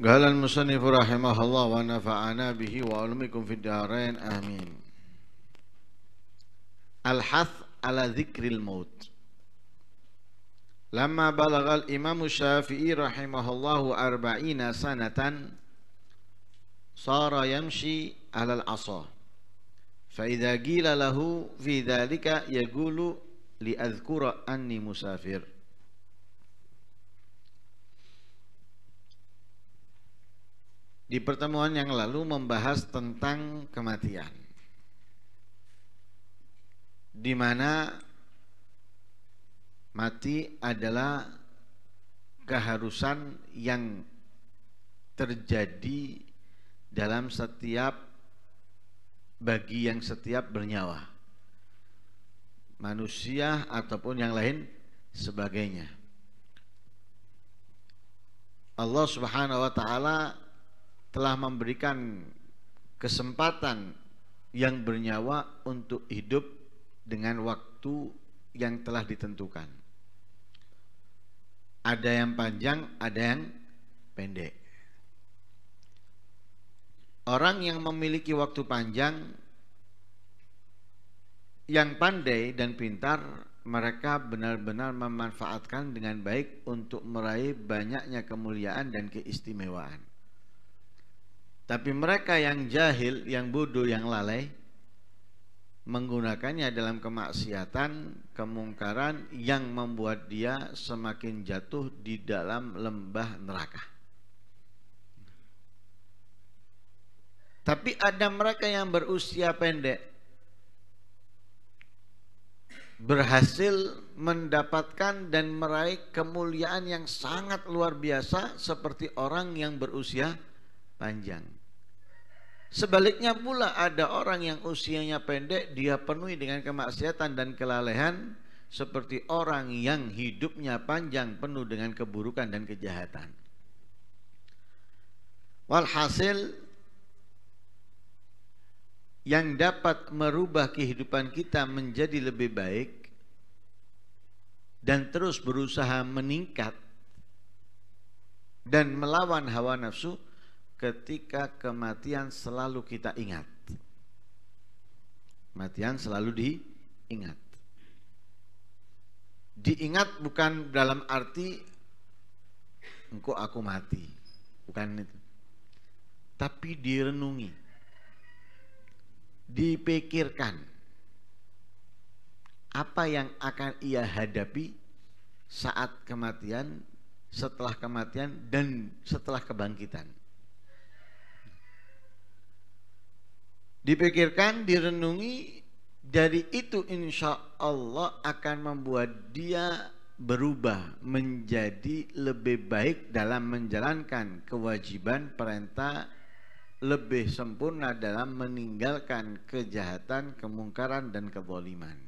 Qala al-musannif rahimahullah wa nafa'ana bihi wa ulumikum fid dharain amin. Al-hath ala dzikril maut. Lamma balagha al-imam Syafi'i rahimahullahu arba'ina sanatan sara yamshi ala al-'asa. Fa idza qila lahu fi dzalika yaqulu li adhkura anni musafir. Di pertemuan yang lalu membahas tentang kematian, di mana mati adalah keharusan yang terjadi dalam setiap bagi yang setiap bernyawa, manusia ataupun yang lain sebagainya. Allah Subhanahu wa taala telah memberikan kesempatan yang bernyawa untuk hidup dengan waktu yang telah ditentukan. Ada yang panjang, ada yang pendek. Orang yang memiliki waktu panjang, yang pandai dan pintar, mereka benar-benar memanfaatkan dengan baik untuk meraih banyaknya kemuliaan dan keistimewaan. Tapi mereka yang jahil, yang bodoh, yang lalai, menggunakannya dalam kemaksiatan, kemungkaran yang membuat dia semakin jatuh di dalam lembah neraka. Tapi ada mereka yang berusia pendek, berhasil mendapatkan dan meraih kemuliaan yang sangat luar biasa seperti orang yang berusia panjang. Sebaliknya pula ada orang yang usianya pendek, dia penuhi dengan kemaksiatan dan kelalaian seperti orang yang hidupnya panjang penuh dengan keburukan dan kejahatan. Walhasil, yang dapat merubah kehidupan kita menjadi lebih baik dan terus berusaha meningkat dan melawan hawa nafsu ketika kematian selalu kita ingat. Kematian selalu diingat. Diingat bukan dalam arti engkau aku mati, bukan itu. Tapi direnungi, dipikirkan apa yang akan ia hadapi saat kematian, setelah kematian, dan setelah kebangkitan. Dipikirkan, direnungi, dari itu insya Allah akan membuat dia berubah menjadi lebih baik dalam menjalankan kewajiban perintah, lebih sempurna dalam meninggalkan kejahatan, kemungkaran, dan kezaliman.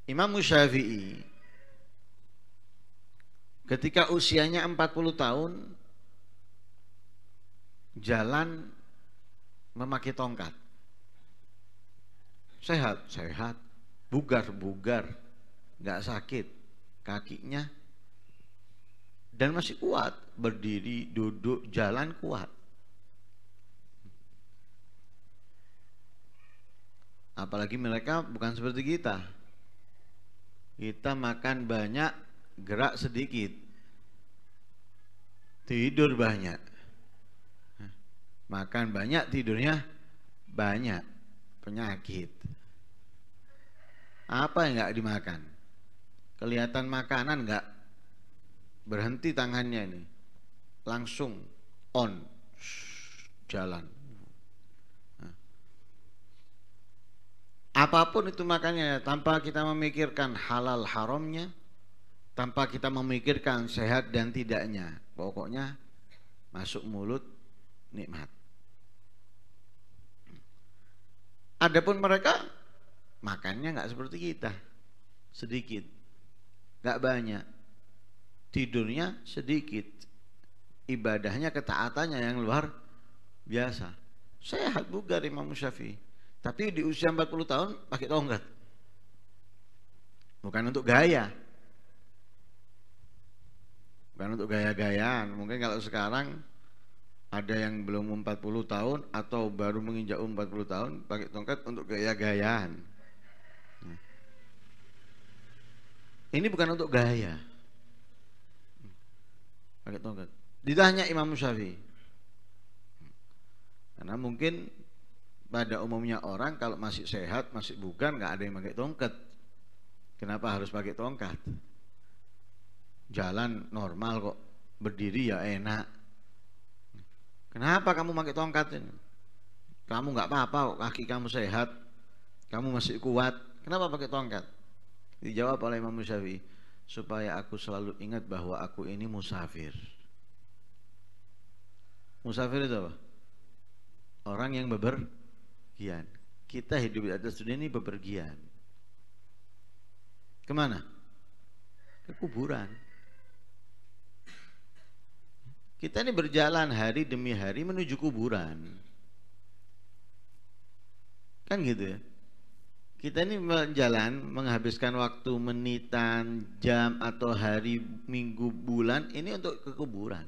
Imam Syafi'i ketika usianya 40 tahun jalan memakai tongkat. Sehat, bugar, gak sakit kakinya, dan masih kuat, berdiri, duduk, jalan kuat. Apalagi mereka bukan seperti kita. Kita makan banyak, gerak sedikit, tidur banyak. Makan banyak, tidurnya banyak, penyakit. Apa yang gak dimakan? Kelihatan makanan gak berhenti tangannya ini, langsung on, jalan. Apapun itu makannya, tanpa kita memikirkan halal haramnya, tanpa kita memikirkan sehat dan tidaknya, pokoknya masuk mulut nikmat. Adapun mereka makannya nggak seperti kita, sedikit, nggak banyak, tidurnya sedikit, ibadahnya, ketaatannya yang luar biasa. Sehat bugar Imam Syafi'i, tapi di usia 40 tahun pakai tongkat. bukan untuk gaya, bukan untuk gaya-gayaan. Mungkin kalau sekarang ada yang belum 40 tahun atau baru menginjak 40 tahun pakai tongkat untuk gaya-gayaan. Ini bukan untuk gaya, pakai tongkat. Ditanya Imam Syafi'i, karena mungkin pada umumnya orang kalau masih sehat, masih bugar, nggak ada yang pakai tongkat. Kenapa harus pakai tongkat? Jalan normal kok, berdiri ya enak. Kenapa kamu pakai tongkat ini? Kamu nggak apa-apa kok, kaki kamu sehat, kamu masih kuat. Kenapa pakai tongkat? Dijawab oleh Imam Syafi'i, supaya aku selalu ingat bahwa aku ini musafir. Musafir itu apa? Orang yang bepergian. Kita hidup di atas dunia ini bepergian. Kemana? Ke kuburan. Kita ini berjalan hari demi hari menuju kuburan. Kan gitu ya. Kita ini berjalan menghabiskan waktu menitan, jam atau hari, minggu, bulan ini untuk ke kuburan.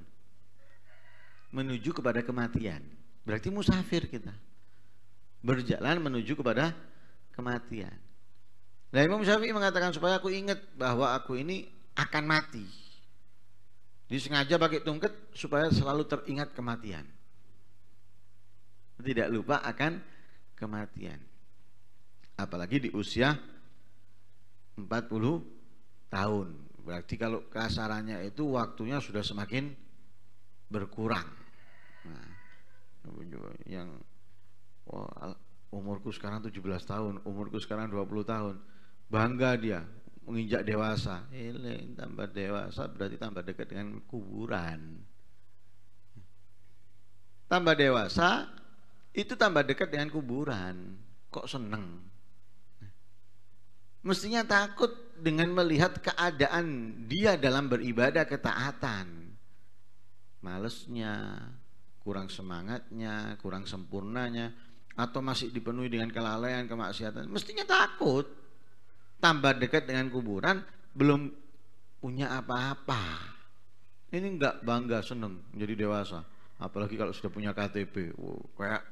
Menuju kepada kematian. Berarti musafir kita. Berjalan menuju kepada kematian. Nah, Imam Syafi'i mengatakan supaya aku ingat bahwa aku ini akan mati. Disengaja pakai tongkat supaya selalu teringat kematian. Tidak lupa akan kematian. Apalagi di usia 40 tahun. Berarti kalau kasarannya itu waktunya sudah semakin berkurang. Nah, yang umurku sekarang 17 tahun, umurku sekarang 20 tahun. Bangga dia menginjak dewasa. Tambah dewasa berarti tambah dekat dengan kuburan. Tambah dewasa itu tambah dekat dengan kuburan. Kok seneng? Mestinya takut dengan melihat keadaan dia dalam beribadah ketaatan. Malesnya, kurang semangatnya, kurang sempurnanya, atau masih dipenuhi dengan kelalaian, kemaksiatan. Mestinya takut. Tambah dekat dengan kuburan, belum punya apa-apa. Ini enggak bangga, seneng menjadi dewasa. Apalagi kalau sudah punya KTP, kayak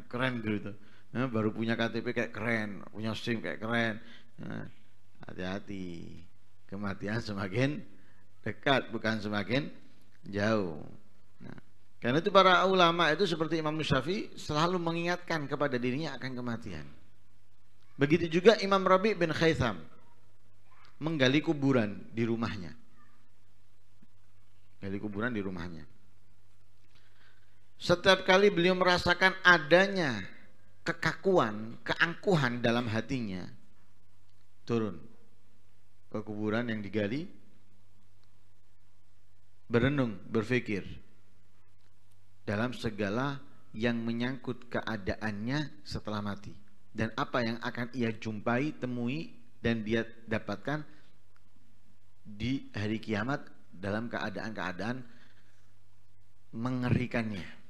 keren gitu. Nah, baru punya KTP kayak keren, punya SIM kayak keren. Nah, hati-hati, kematian semakin dekat bukan semakin jauh. Nah, karena itu para ulama itu seperti Imam Syafi'i selalu mengingatkan kepada dirinya akan kematian. Begitu juga Imam Rabi' bin Khaitham menggali kuburan di rumahnya. Gali kuburan di rumahnya. Setiap kali beliau merasakan adanya kekakuan, keangkuhan dalam hatinya, turun ke kuburan yang digali, berenung, berpikir dalam segala yang menyangkut keadaannya setelah mati dan apa yang akan ia jumpai, temui dan dia dapatkan di hari kiamat dalam keadaan-keadaan mengerikannya.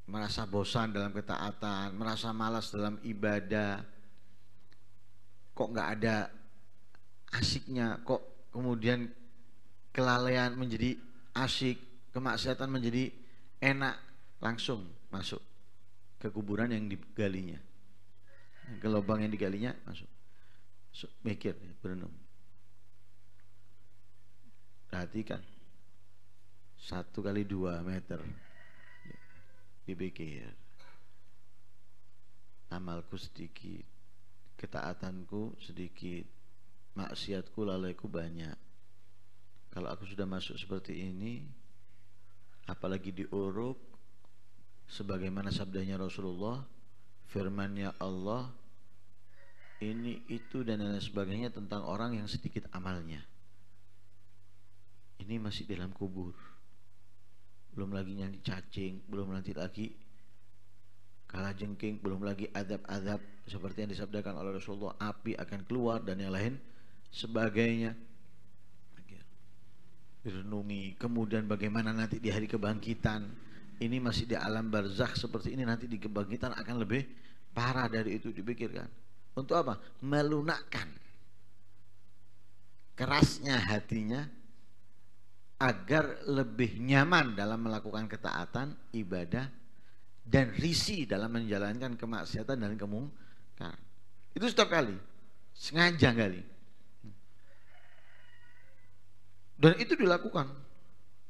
Merasa bosan dalam ketaatan, merasa malas dalam ibadah, kok nggak ada asiknya, kok kemudian kelalaian menjadi asyik, kemaksiatan menjadi enak, langsung masuk ke kuburan yang digalinya, ke lubang yang digalinya masuk, mikir, berenung, perhatikan 1 kali 2 meter, dipikir amalku sedikit, ketaatanku sedikit, maksiatku, lalaiku banyak. Kalau aku sudah masuk seperti ini, apalagi diuruk sebagaimana sabdanya Rasulullah, firmannya Allah, ini itu dan lain sebagainya tentang orang yang sedikit amalnya. Ini masih dalam kubur, belum lagi nanti cacing, belum nanti lagi kalajengking, belum lagi adab-adab seperti yang disabdakan oleh Rasulullah, api akan keluar dan yang lain sebagainya. Direnungi, kemudian bagaimana nanti di hari kebangkitan. Ini masih di alam barzakh seperti ini, nanti di kebangkitan akan lebih parah dari itu, dipikirkan. Untuk apa? Melunakkan kerasnya hatinya agar lebih nyaman dalam melakukan ketaatan, ibadah, dan risih dalam menjalankan kemaksiatan dan kemungkaran. Itu setiap kali, sengaja kali. Dan itu dilakukan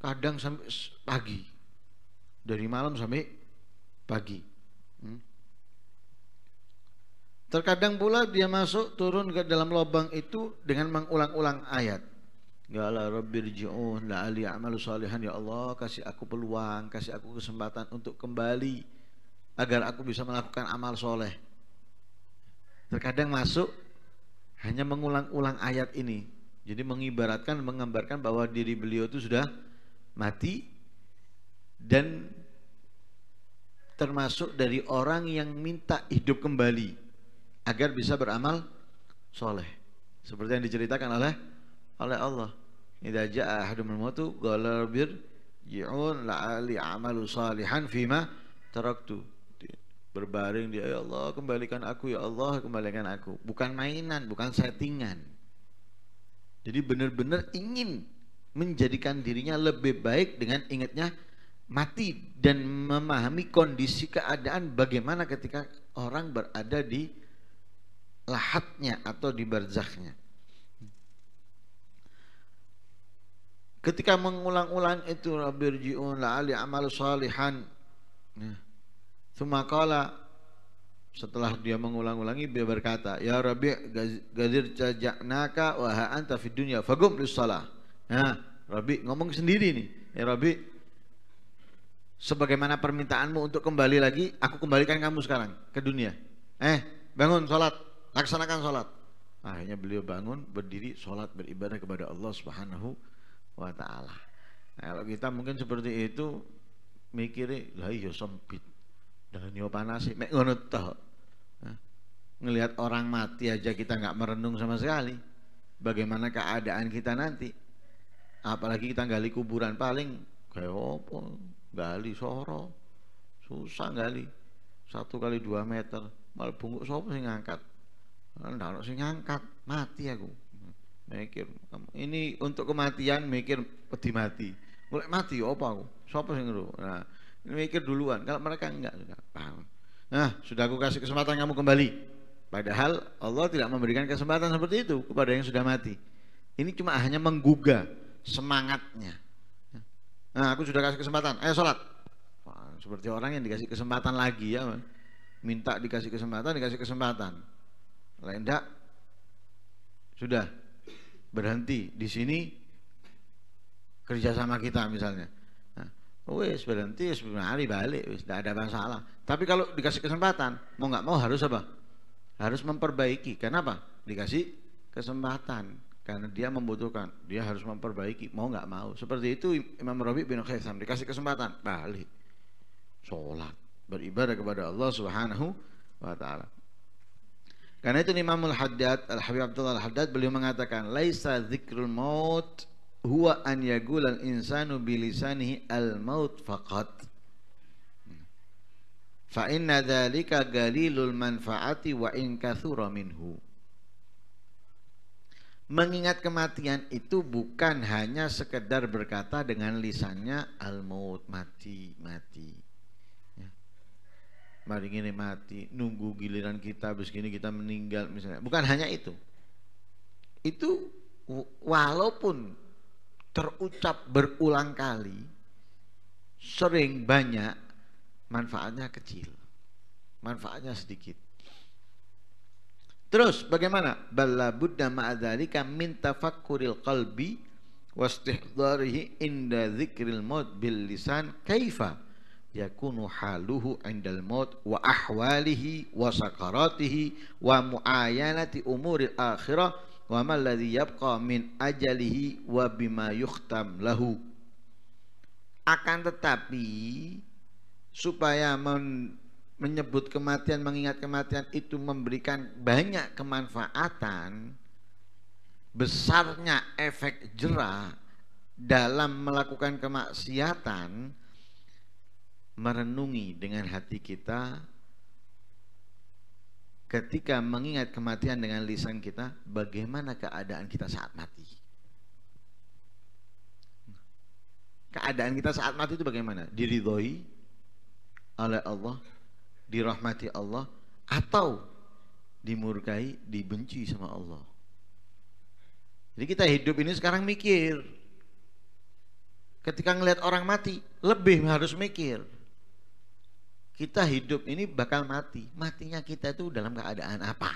kadang sampai pagi, dari malam sampai pagi. Terkadang pula dia masuk turun ke dalam lubang itu dengan mengulang-ulang ayat. Ya Allah rabbirji'un la'ali a'malu salihan, ya Allah kasih aku peluang, kasih aku kesempatan untuk kembali agar aku bisa melakukan amal soleh. Terkadang masuk hanya mengulang-ulang ayat ini. Jadi mengibaratkan, menggambarkan bahwa diri beliau itu sudah mati dan termasuk dari orang yang minta hidup kembali agar bisa beramal soleh, seperti yang diceritakan oleh Allah. Idza jaa ahadumul mautu qala rabbirji'un la'ali a'malu salihan fima taraktu. Berbaring dia, ya Allah kembalikan aku, ya Allah kembalikan aku. Bukan mainan, bukan settingan. Jadi benar-benar ingin menjadikan dirinya lebih baik dengan ingatnya mati dan memahami kondisi keadaan bagaimana ketika orang berada di lahatnya atau di barzakhnya. Ketika mengulang-ulang itu rabbirji'un la'ali a'malu salihan. Tsumma qala, setelah dia mengulang-ulangi dia berkata, ya Rabbi gadir taja'naka wa ha anta fid dunya fagum lis-shalah. Nah, Rabbi ngomong sendiri nih, ya Rabbi sebagaimana permintaanmu untuk kembali lagi, aku kembalikan kamu sekarang ke dunia. Bangun salat, laksanakan sholat. Akhirnya beliau bangun, berdiri, sholat, beribadah kepada Allah Subhanahu wa ta'ala. Nah, kalau kita mungkin seperti itu mikirnya, lah iya sempit dan yo panas mek ngono toh. Ngelihat orang mati aja kita nggak merenung sama sekali. Bagaimana keadaan kita nanti? Apalagi kita gali kuburan, paling kayak apa? Gali soro, susah gali 1 kali 2 meter, malah bungkuk sapa sing ngangkat? Nggak ada sing ngangkat, mati aku. Mikir, ini untuk kematian mikir peti mati. Mulai mati apa aku? Siapa sing ngero? Nah, mikir duluan. Kalau mereka enggak paham. Nah, sudah aku kasih kesempatan kamu kembali. Padahal Allah tidak memberikan kesempatan seperti itu kepada yang sudah mati. Ini cuma hanya menggugah semangatnya. Nah, aku sudah kasih kesempatan, ayo sholat. Wah, seperti orang yang dikasih kesempatan lagi ya, minta dikasih kesempatan. Lain enggak, sudah berhenti di sini kerja sama kita misalnya. Nah, wes berhenti, hari balik, wes tidak ada masalah. Tapi kalau dikasih kesempatan, mau nggak mau harus apa? Harus memperbaiki. Kenapa? Dikasih kesempatan. Karena dia membutuhkan, dia harus memperbaiki, mau nggak mau. Seperti itu Imam Rabi' bin Khaitham, dikasih kesempatan, balik, sholat, beribadah kepada Allah Subhanahu wa ta'ala. Karena itu Imamul Haddad, Al-Habib Abdullah Al-Haddad, beliau mengatakan, laisa dzikrul maut huwa an yaqulal insanu bilisanihi al-maut faqat. Fa inna dzalika galilul manfaati wa in katsura minhu. Mengingat kematian itu bukan hanya sekedar berkata dengan lisannya al-maut, mati, mati. Ya. Mari gini mati, nunggu giliran kita, habis gini kita meninggal misalnya. Bukan hanya itu. Itu walaupun terucap berulang kali, sering banyak, manfaatnya kecil. Manfaatnya sedikit. Terus bagaimana? Balla budda ma'adzalika min tafakkuril qalbi wastihdarihi inda dzikril maut bil lisan kaifa yakunu haluhu indal maut wa ahwalihi wa sakaratihi wa muayanati umuril akhirah wa ma alladhi yabqa min ajalihi wa bima yukhtam lahu. Akan tetapi supaya menyebut kematian, mengingat kematian itu memberikan banyak kemanfaatan, besarnya efek jera dalam melakukan kemaksiatan, merenungi dengan hati kita ketika mengingat kematian dengan lisan kita, bagaimana keadaan kita saat mati? Keadaan kita saat mati itu bagaimana? Diridhoi oleh Allah, dirahmati Allah, atau dimurkai, dibenci sama Allah. Jadi kita hidup ini sekarang mikir. Ketika ngelihat orang mati, lebih harus mikir. Kita hidup ini bakal mati. Matinya kita itu dalam keadaan apa?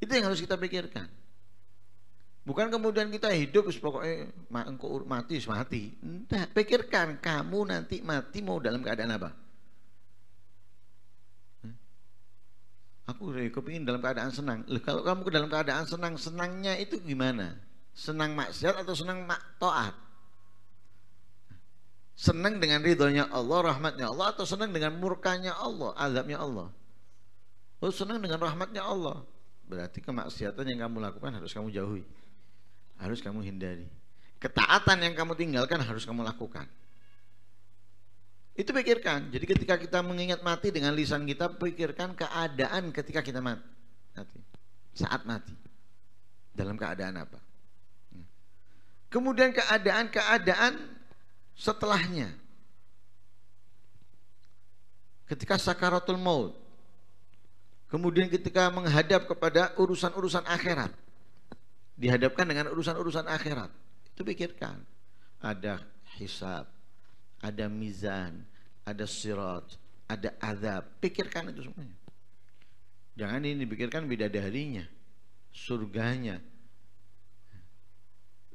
Itu yang harus kita pikirkan. Bukan kemudian kita hidup pokoknya engkau mati. Enggak, pikirkan kamu nanti mati mau dalam keadaan apa? Aku kepingin dalam keadaan senang. Kalau kamu dalam keadaan senang, senangnya itu gimana? Senang maksiat atau senang taat? Senang dengan ridhonya Allah, rahmatnya Allah, atau senang dengan murkanya Allah, azabnya Allah? Oh, senang dengan rahmatnya Allah. Berarti kemaksiatan yang kamu lakukan harus kamu jauhi, harus kamu hindari. Ketaatan yang kamu tinggalkan harus kamu lakukan. Itu pikirkan. Jadi ketika kita mengingat mati dengan lisan kita, pikirkan keadaan ketika kita mati. Saat mati. Dalam keadaan apa? Kemudian keadaan setelahnya. Ketika sakaratul maut. Kemudian ketika menghadap kepada urusan-urusan akhirat. Dihadapkan dengan urusan-urusan akhirat. Itu pikirkan. Ada hisab, ada mizan, ada sirat, ada azab. Pikirkan itu semuanya. Jangan ini dipikirkan bidadarinya, surganya.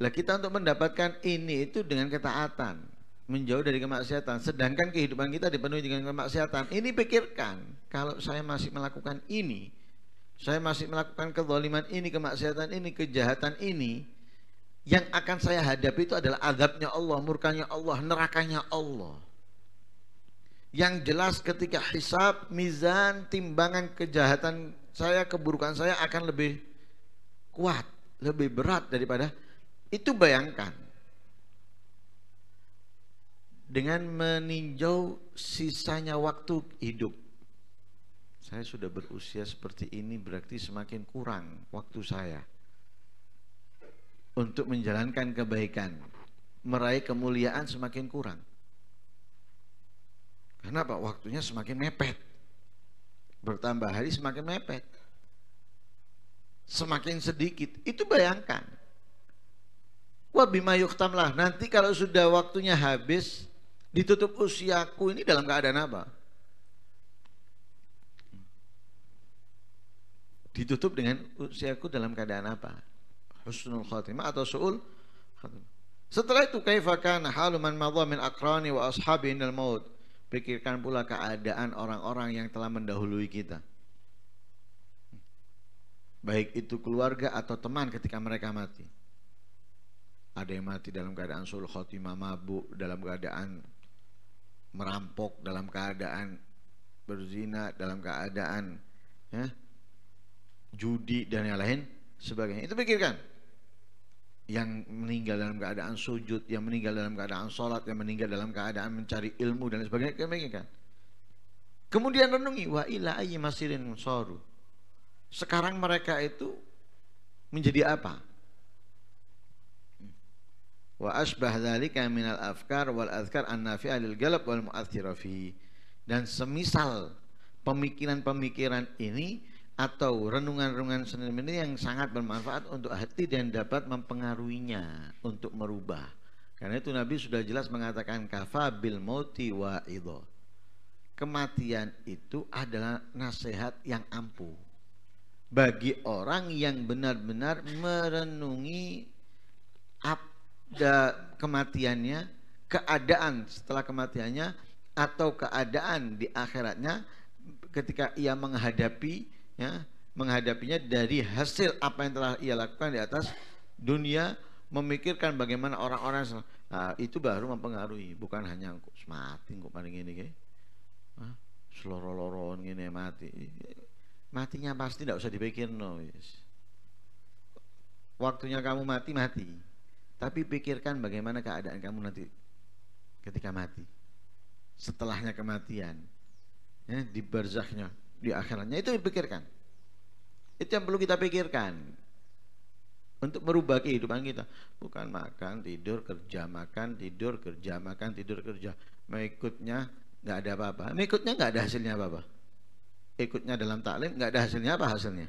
Lah kita untuk mendapatkan ini itu dengan ketaatan, menjauh dari kemaksiatan. Sedangkan kehidupan kita dipenuhi dengan kemaksiatan. Ini pikirkan, kalau saya masih melakukan ini, saya masih melakukan kezaliman ini, kemaksiatan ini, kejahatan ini, yang akan saya hadapi itu adalah azabnya Allah, murkanya Allah, nerakanya Allah. Yang jelas ketika hisab, mizan, timbangan kejahatan saya, keburukan saya akan lebih kuat, lebih berat daripada itu. Bayangkan dengan meninjau sisanya waktu hidup. Saya sudah berusia seperti ini, berarti semakin kurang waktu saya untuk menjalankan kebaikan, meraih kemuliaan semakin kurang. Kenapa? Waktunya semakin mepet. Bertambah hari semakin mepet. Semakin sedikit. Itu bayangkan. Wa bima yuktam lah. Nanti kalau sudah waktunya habis, ditutup usiaku ini dalam keadaan apa? Ditutup dengan usiaku dalam keadaan apa? Husnul khatimah atau su'ul khatimah. Setelah itu kaifa kana halu man madha min aqrani wa ashabi indal maut. Pikirkan pula keadaan orang-orang yang telah mendahului kita. Baik itu keluarga atau teman ketika mereka mati. Ada yang mati dalam keadaan su'ul khatimah, mabuk, dalam keadaan merampok, dalam keadaan berzina, dalam keadaan judi dan yang lain sebagainya. Itu pikirkan. Yang meninggal dalam keadaan sujud, yang meninggal dalam keadaan sholat, yang meninggal dalam keadaan mencari ilmu dan sebagainya. Pikirkan. Kemudian renungi, wa ila ayyi masirin saru. Sekarang mereka itu menjadi apa? Wa asbah dzalika minal afkar wal azkar an-nafi'ah lil galab wal mu'aththira fi. Dan semisal pemikiran-pemikiran ini atau renungan-renungan seni ini yang sangat bermanfaat untuk hati dan dapat mempengaruhinya untuk merubah. Karena itu Nabi sudah jelas mengatakan kafa bil mauti wa idho. Kematian itu adalah nasihat yang ampuh bagi orang yang benar-benar merenungi kematiannya, keadaan setelah kematiannya, atau keadaan di akhiratnya ketika ia menghadapinya dari hasil apa yang telah ia lakukan di atas dunia, memikirkan bagaimana orang-orang itu baru mempengaruhi. Bukan hanya mati kok paling ini seloro-loron gini mati. Matinya pasti tidak usah dipikir, no. Waktunya kamu mati. Tapi pikirkan bagaimana keadaan kamu nanti ketika mati, setelahnya kematian. ya, di barzakhnya, di akhiratnya. Itu dipikirkan. Itu yang perlu kita pikirkan untuk merubah kehidupan kita. Bukan makan, tidur, kerja, makan, tidur, kerja, makan, tidur, kerja. Mengikutnya nggak ada apa-apa. Mengikutnya nggak ada hasilnya apa-apa. Ikutnya dalam taklim nggak ada hasilnya apa hasilnya?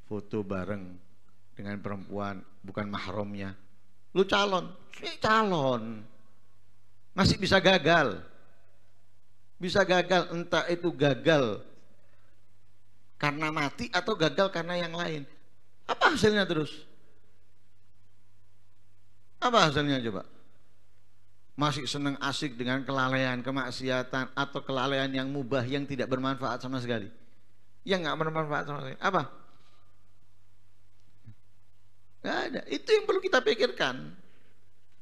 Foto bareng dengan perempuan bukan mahramnya. Lu calon, calon. Masih bisa gagal. Bisa gagal, entah itu gagal karena mati atau gagal karena yang lain. Apa hasilnya terus? Apa hasilnya coba? Masih senang asik dengan kelalaian, kemaksiatan atau kelalaian yang mubah yang tidak bermanfaat sama sekali. Yang nggak bermanfaat sama sekali. Apa? Nggak ada. Itu yang perlu kita pikirkan.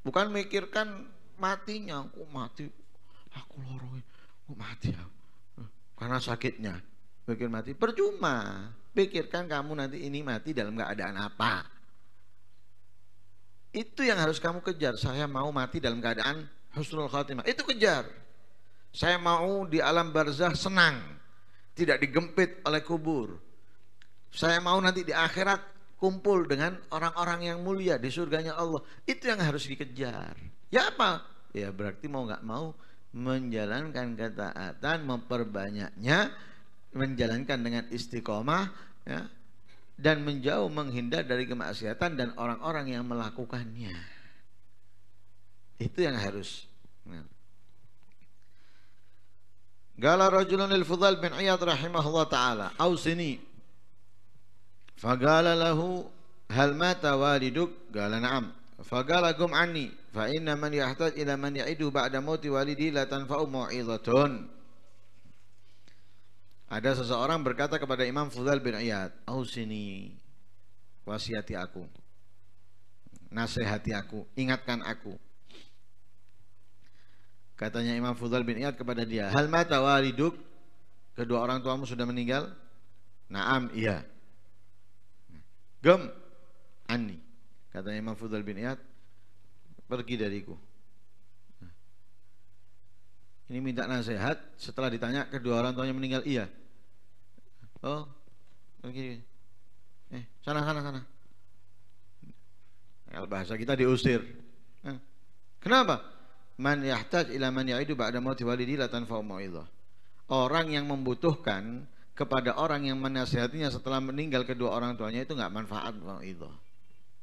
Bukan mikirkan matinya. Aku mati, aku lorong, aku mati aku. Karena sakitnya. Pikir mati. Percuma. Pikirkan kamu nanti ini mati dalam keadaan apa. Itu yang harus kamu kejar. Saya mau mati dalam keadaan husnul khatimah. Itu kejar. Saya mau di alam barzah senang, tidak digempit oleh kubur. Saya mau nanti di akhirat kumpul dengan orang-orang yang mulia di surganya Allah. Itu yang harus dikejar. Ya apa? Ya berarti mau nggak mau menjalankan ketaatan, memperbanyaknya, menjalankan dengan istiqomah, ya, dan menjauh menghindar dari kemaksiatan dan orang-orang yang melakukannya. Itu yang harus. Qala rajulun lil Fudhal bin Iyad rahimahullah taala, "Ausini." Faqala lahu, "Hal mata waliduk?" Qala na'am. Faqala qum anni fa inna man yahtaj ila man ya'idu ba'da mauti walidi la tanfa'u mau'izatun. Ada seseorang berkata kepada Imam Fudhal bin Iyad, "Ausini, wasiati aku, nasihati aku, ingatkan aku." Katanya Imam Fudhal bin Iyad kepada dia, "Hal mata waliduk?" Kedua orang tuamu sudah meninggal? Naam, iya. Gum anni. Katanya Imam Fudhal bin Iyad, pergi dariku. Ini minta nasihat setelah ditanya kedua orang tuanya meninggal, iya. Oh, pergi. Sana. Kalau bahasa kita diusir. Kenapa? Man yahtaj ila man ya'idu ba'da mauti walidi la tanfa'u mau'izah. Orang yang membutuhkan kepada orang yang menasihatinya setelah meninggal kedua orang tuanya itu enggak manfaat mau'izah.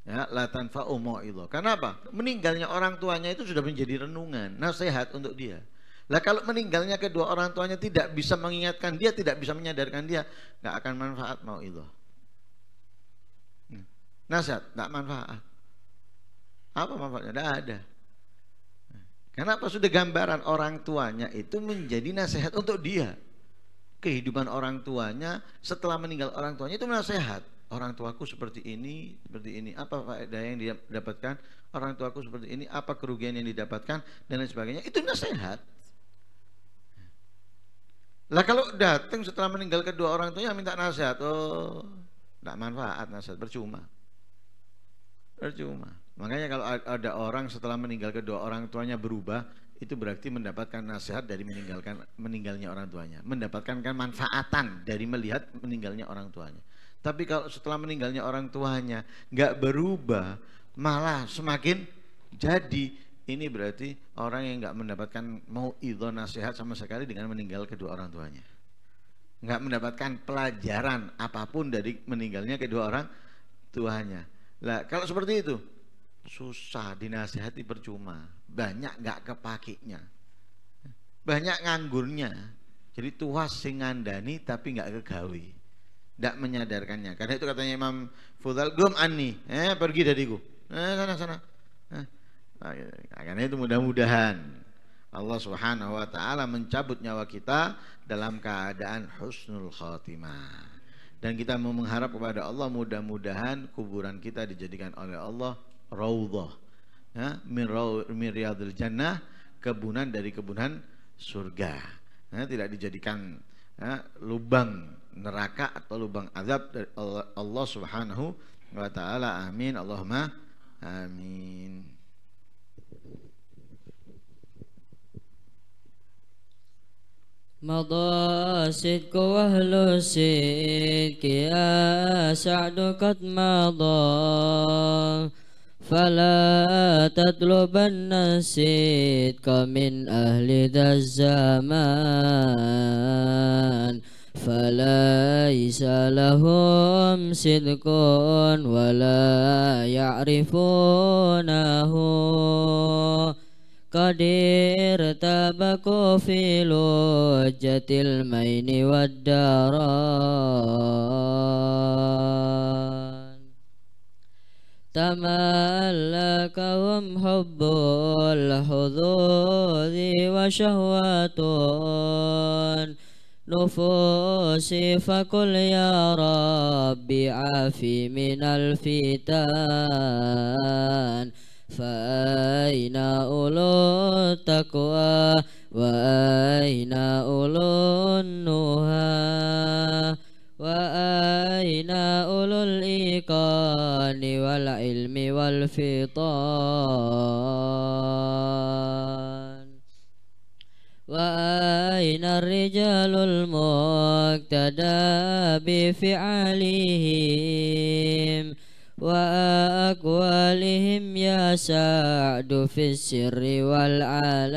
Ya, la tanfa'u mau'izah. Kenapa? Meninggalnya orang tuanya itu sudah menjadi renungan, nasihat untuk dia. Lah kalau meninggalnya kedua orang tuanya tidak bisa mengingatkan dia, tidak bisa menyadarkan dia, nggak akan manfaat mau'izah. Nasihat nggak manfaat. Apa manfaatnya? Nggak ada. Kenapa? Sudah gambaran orang tuanya itu menjadi nasihat untuk dia. Kehidupan orang tuanya setelah meninggal orang tuanya itu nasihat. Orang tuaku seperti ini, seperti ini. Apa faedah yang dia dapatkan? Orang tuaku seperti ini. Apa kerugian yang didapatkan dan lain sebagainya? Itu nasihat. Lah kalau datang setelah meninggal kedua orang tuanya minta nasihat, oh, tidak manfaat nasihat, percuma. Makanya kalau ada orang setelah meninggal kedua orang tuanya berubah, itu berarti mendapatkan nasihat dari meninggalnya orang tuanya, mendapatkan manfaatan dari melihat meninggalnya orang tuanya. Tapi kalau setelah meninggalnya orang tuanya nggak berubah, malah semakin jadi. Ini berarti orang yang nggak mendapatkan mau'izah nasihat sama sekali dengan meninggal kedua orang tuanya. Nggak mendapatkan pelajaran apapun dari meninggalnya kedua orang tuanya. Lah kalau seperti itu susah dinasihati, percuma. Banyak nggak kepakinya, banyak nganggurnya. Jadi tuas sing ngandani tapi nggak kegawi, nggak menyadarkannya. Karena itu katanya Imam Fudhal, "Gum anni, pergi dariku, sana." Karena itu mudah-mudahan Allah Subhanahu wa taala mencabut nyawa kita dalam keadaan husnul khatimah. Dan kita mau mengharap kepada Allah mudah-mudahan kuburan kita dijadikan oleh Allah raudhah, ya, min riyadil jannah, kebunan dari kebunan surga. Ya, tidak dijadikan, ya, lubang neraka atau lubang azab dari Allah Subhanahu wa taala. Amin, Allahumma amin. مضى صدق وأهل الصدق يا سعد قد مضى فلا تطلبن الصدق من أهل ذا الزمان فليس لهم صدق ولا يعرفونه قد ارتبكوا في لجة المين والداران تملكهم حب الحظوظ وشهوة نفوسي فقل يا ربي عافي من الفتان فأين أولو التقوى وأين أولو النهى وأين أولو الإيقان والعلم والفطان وأين الرجال المقتدى بفعلهم وأقوالهم يا سعد في السر والعلان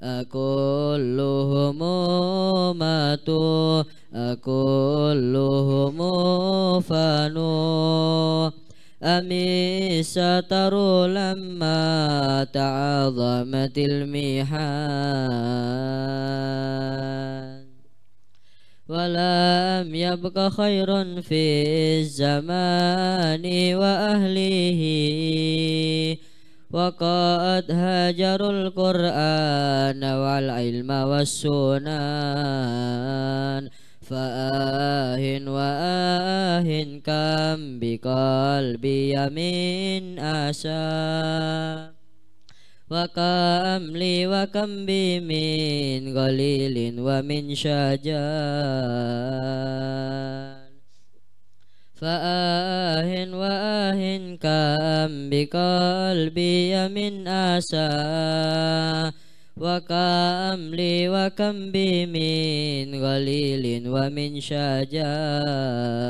أكلهم ماتوا أكلهم فانوا أم ستروا لما تعظمت المحان ولم يبق خير في الزمان وأهله وقد هاجروا القرآن والعلم والسنن فآه وآه كم بقلبي من أسى وكم لي وكم بي من قليل ومن شجان فآه وآه كم بقلبي من أسى وكم لي وكم بي من قليل ومن شجان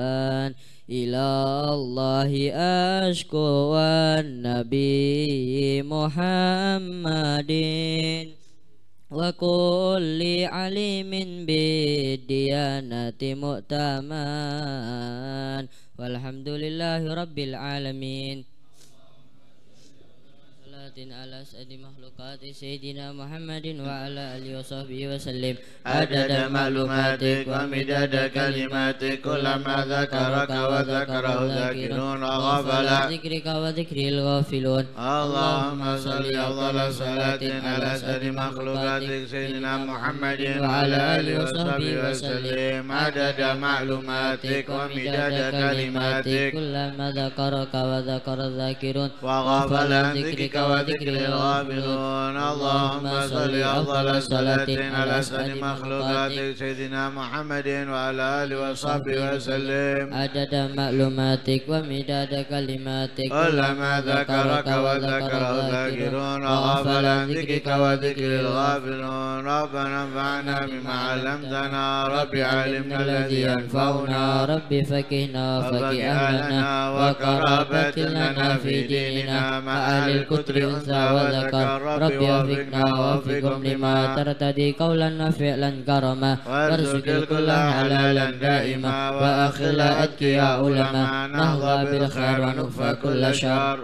إلى الله أشكو والنبي محمد وكل عليم بالديانة مؤتمن والحمد لله رب العالمين على سيد مخلوقات سيدنا محمد وعلى آله وصحبه وسلم عدد معلوماتك ومداد كلماتك كلما ذكرك وذكره ذاكرون وغفل ذكرك وذكر الغافلون اللهم صل أفضل صلاة على سيد مخلوقاتك سيدنا محمد وعلى آله وصحبه وسلم عدد معلوماتك ومداد كلماتك كلما ذكرك وذكر الذاكرون وغفل ذكرك وذكر الغافلون اللهم صل أفضل صلاة على سيد مخلوقاتك سيدنا محمد وعلى آله وصحبه وسلم عدد معلوماتك ومداد كلماتك كلما ذكرك وذكر الذاكرون وغفل عن ذكرك وذكر الغافلون ربنا انفعنا بما علمتنا رب علمنا الذي ينفعنا رب فقهنا وفقه أهلنا وقرابة لنا في ديننا مع أهل الكتر أنثى وذكر رب وفقنا ووفقهم لما ترتدي قولا وفعلا كرما وارزق الكل حلالا دائما وأخل أتقياء علماء نهضى بالخير ونكفى كل شر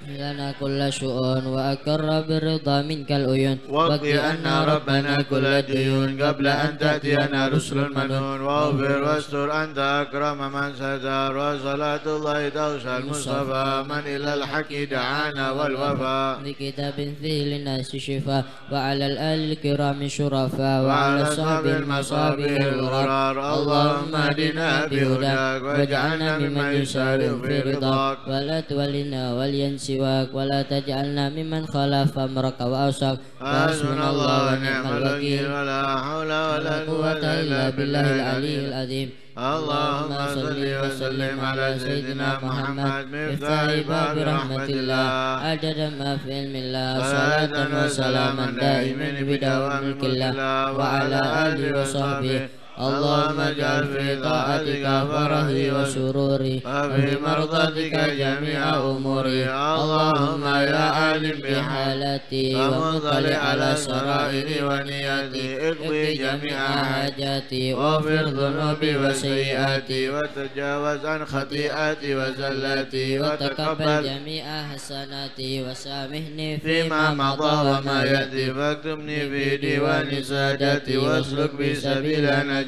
لنا كل شؤون وأكر بالرضا منك العيون واقضي عنا ربنا كل الديون قبل أن تأتينا رسل المنون واغفر واستر أنت أكرم من ستر وصلاة الله توسع المصطفى من إلى الحق دعانا والوفاء بكتاب فيه للناس شفاء وعلى الآل الكرام شرفاء وعلى صحب المصابيح الغرار اللهم اهدنا بهداك واجعلنا ممن يسارع في رضاك ولا تولنا وليا سواك سواك ولا تجعلنا ممن خالف أمرك وأوصاك حسبنا الله ونعم الوكيل ولا حول ولا قوة إلا بالله العلي العظيم اللهم صل وسلم على سيدنا محمد مفتاح باب رحمة الله عدد ما في علم الله صلاة وسلاما دائما بدوام ملك الله وعلى آله وصحبه اللهم اجعل في طاعتك فرحي وسروري وفي مرضاتك جميع أموري اللهم يا عالم بحالتي ومطلع على سرائري ونياتي اقضي جميع حاجاتي واغفر ذنوبي وسيئاتي وتجاوز عن خطيئاتي وزلاتي وتقبل جميع حسناتي وسامحني فيما مضى وما يأتي واكتبني في ديوان سادتي واسلك بي سبيل نجاتي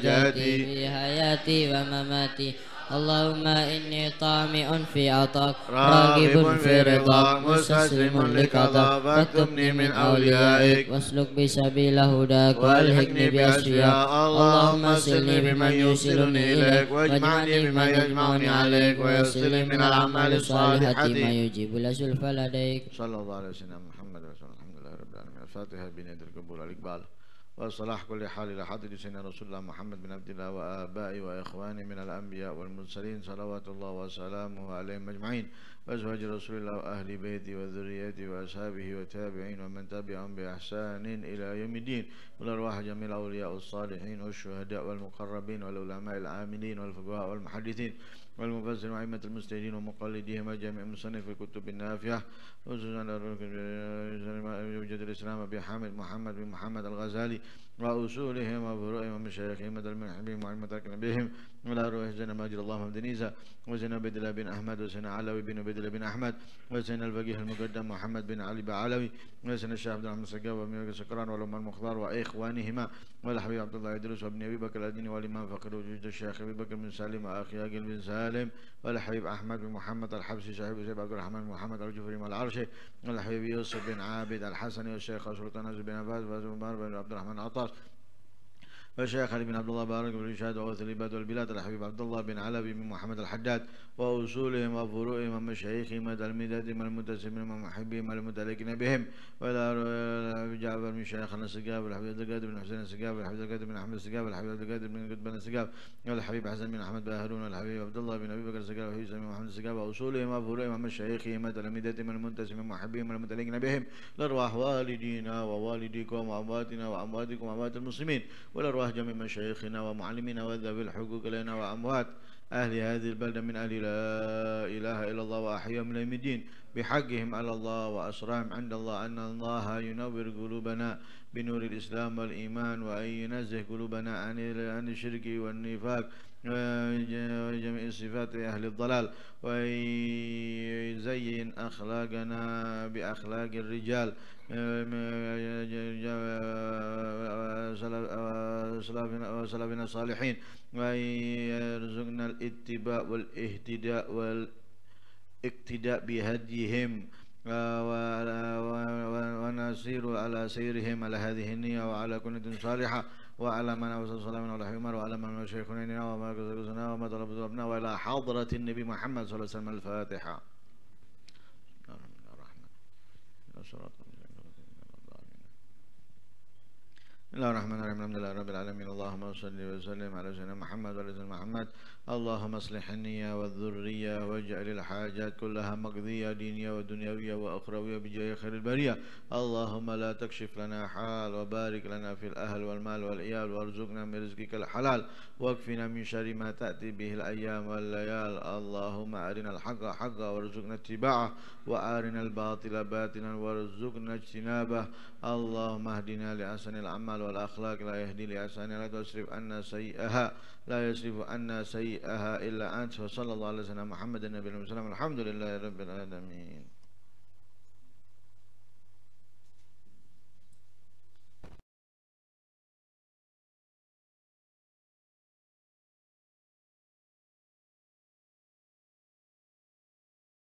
في حياتي ومماتي اللهم إني طامع في عطاك راغب في رضاك مستسلم لقضاك فاكتبني من أوليائك واسلك بسبيل هداك والحقني بأشفياء اللهم سلني بمن يوصلني إليك واجمعني بما يجمعني عليك ويسر لي من الأعمال الصالحة ما يجيب الأسلف لديك صلى الله عليه وسلم محمد رسول الله الحمد لله رب العالمين الفاتحة بنية القبول الإقبال وصلاح كل حال إلى حضرة سيدنا رسول الله محمد بن عبد الله وآبائي وإخواني من الأنبياء والمرسلين صلوات الله وسلامه عليهم أجمعين وأزواج رسول الله وأهل بيته وذريته وأصحابه وتابعين ومن تبعهم بإحسان إلى يوم الدين والأرواح جميع الأولياء الصالحين والشهداء والمقربين والعلماء العاملين والفقهاء والمحدثين والمفسرين وأئمة المجتهدين ومقلديهم وجميع مصنف الكتب النافعة خصوصا وجد الإسلام أبي حامد محمد بن محمد الغزالي وأصولهم وفروعهم ومشايخهم المحبين وعلمة بهم ولا روح زين ماجد الله محمد نيزة وزين عبد الله بن أحمد وزين علوي بن عبد الله بن أحمد وزين الفقيه المقدم محمد بن علي بعلوي وزين الشيخ عبد الرحمن السقاف وابن سكران والأم المختار وإخوانهما والحبيب عبد الله إدريس وابن أبي بكر الأديني والإمام فقيه وجد الشيخ أبي بكر بن سالم وأخي أقل بن سالم والحبيب أحمد بن محمد الحبسي صاحب سيد عبد الرحمن محمد الجفري والعرشي والحبيب يوسف بن عابد الحسني والشيخ سلطان بن عباس بن عبد الرحمن عطاس والشيخ علي بن عبد الله بارك بن رشاد وغوث العباد والبلاد الحبيب عبد الله بن علوي بن محمد الحداد وأصولهم وفروعهم ومشايخهم المدادهم المتسمين ومحبهم المتلكين بهم ولا جعفر بن شيخنا السقاف والحبيب عبد القادر بن حسين السقاف والحبيب عبد القادر بن أحمد السقاف والحبيب عبد القادر بن قطبان السقاف والحبيب حسن بن أحمد بن هارون والحبيب عبد الله بن أبي بكر السقاف والحبيب بن محمد السقاف وأصولهم وفروعهم ومشايخهم المدادهم المنتسبين ومحبهم المتلكين بهم لأرواح والدينا ووالديكم وأمواتنا وأمواتكم وأموات المسلمين والأرواح جميع مشايخنا ومعلمينا وذوي الحقوق لنا وأموات أهل هذه البلدة من أهل لا إله إلا الله وأحياهم من يوم الدين بحقهم على الله وأسرارهم عند الله أن الله ينور قلوبنا بنور الإسلام والإيمان وأن ينزه قلوبنا عن الشرك والنفاق وجميع صفات أهل الضلال ويزين أخلاقنا بأخلاق الرجال وسلفنا الصالحين ويرزقنا الاتباع والاهتداء والاقتداء بهديهم ونسير على سيرهم على هذه النية وعلى كنة صالحة وعلى من أوصل صلاة ولا حمر وعلى من شيخنا وما كذبنا وما طلبنا وإلى حضرة النبي محمد صلى الله عليه وسلم الفاتحة. بسم الله الرحمن الرحيم الحمد لله رب العالمين اللهم صل وسلم على سيدنا محمد وعلى سيدنا محمد اللهم اصلح النية والذرية واجعل الحاجات كلها مقضية دينية ودنيوية وأخروية بجاه خير البرية اللهم لا تكشف لنا حال وبارك لنا في الأهل والمال والعيال وارزقنا من رزقك الحلال واكفنا من شر ما تأتي به الأيام والليال اللهم أرنا الحق حقا وارزقنا اتباعه وأرنا الباطل باطلا وارزقنا اجتنابه اللهم اهدنا لأحسن الأعمال والأخلاق لا يهدي لأحسنها لا تصرف عنا سيئها لا يصرف عنا سيئها إلا أنت وصلى الله على سيدنا محمد النبي الحمد لله رب العالمين.